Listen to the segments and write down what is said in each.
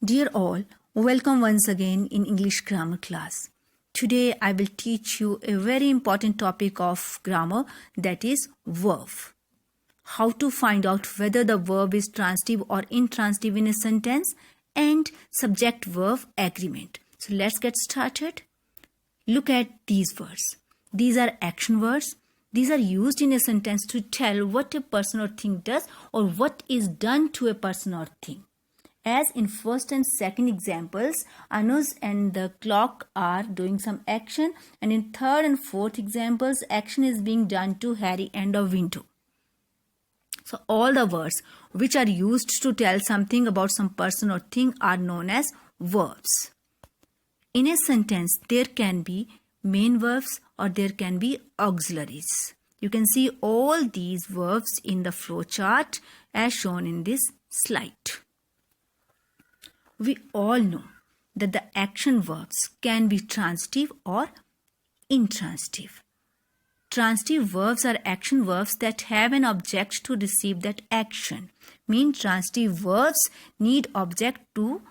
Dear all, welcome once again in English grammar class. Today I will teach you a very important topic of grammar, that is verb. How to find out whether the verb is transitive or intransitive in a sentence, and subject-verb agreement. So let's get started. Look at these words. These are action words. These are used in a sentence to tell what a person or thing does or what is done to a person or thing. As in first and second examples, Anuj and the clock are doing some action, and in third and fourth examples, action is being done to Harry and a window. So all the words which are used to tell something about some person or thing are known as verbs. In a sentence, there can be main verbs or there can be auxiliaries. You can see all these verbs in the flowchart as shown in this slide. We all know that the action verbs can be transitive or intransitive. Transitive verbs are action verbs that have an object to receive that action. Transitive verbs need object to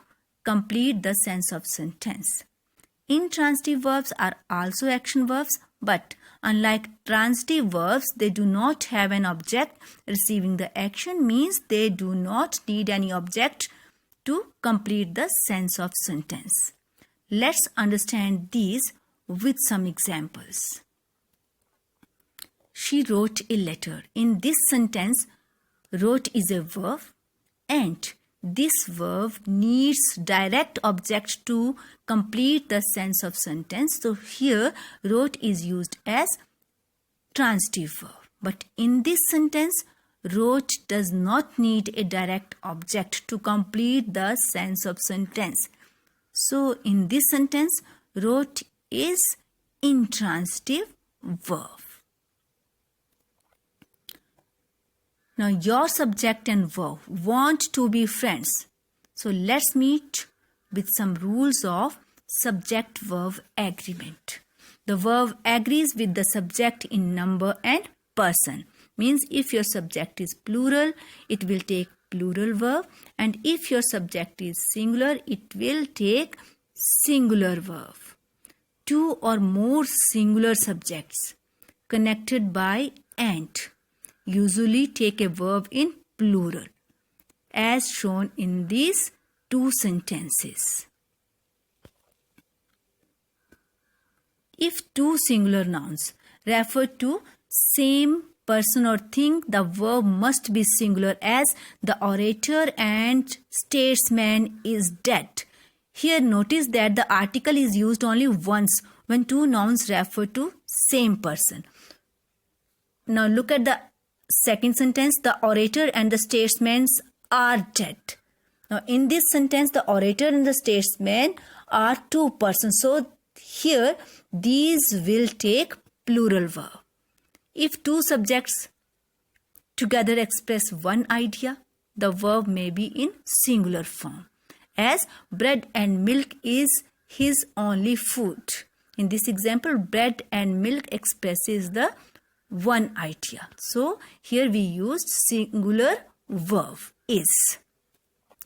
complete the sense of sentence. Intransitive verbs are also action verbs, but unlike transitive verbs, they do not have an object receiving the action, means they do not need any object to complete the sense of sentence. Let's understand these with some examples. She wrote a letter. In this sentence, wrote is a verb and this verb needs direct object to complete the sense of sentence. So here, wrote is used as transitive verb. But in this sentence, wrote does not need a direct object to complete the sense of sentence. So in this sentence, wrote is intransitive verb. Now your subject and verb want to be friends. So let's meet with some rules of subject-verb agreement. The verb agrees with the subject in number and person. Means if your subject is plural, it will take plural verb, and if your subject is singular, it will take singular verb. Two or more singular subjects connected by and usually take a verb in plural, as shown in these two sentences. If two singular nouns refer to same person or thing, the verb must be singular, as the orator and statesman is dead. Here notice that the article is used only once when two nouns refer to same person. Now look at the second sentence, the orator and the statesman are dead. Now in this sentence, the orator and the statesman are two persons. So here these will take plural verb. If two subjects together express one idea, the verb may be in singular form, as bread and milk is his only food. In this example, bread and milk expresses the one idea. So here we used singular verb is.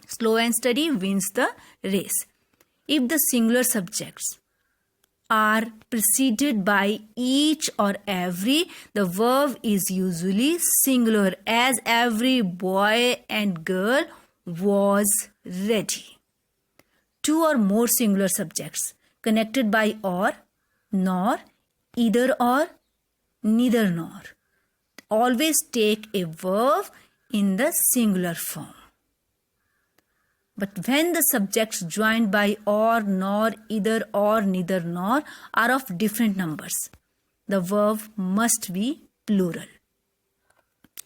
Slow and steady wins the race. If the singular subjects are preceded by each or every, the verb is usually singular, as every boy and girl was ready. Two or more singular subjects connected by or, nor, either or, neither nor always take a verb in the singular form. But when the subjects joined by or, nor, either or, neither nor are of different numbers, the verb must be plural.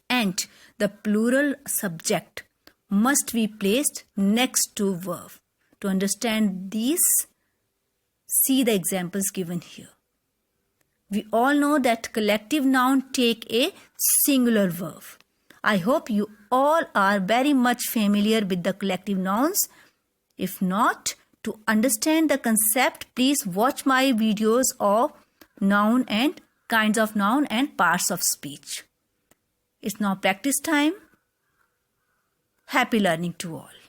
And the plural subject must be placed next to verb. To understand these, see the examples given here. We all know that collective noun take a singular verb. I hope you all are very much familiar with the collective nouns. If not, to understand the concept, please watch my videos of noun and kinds of noun and parts of speech. It's now practice time. Happy learning to all.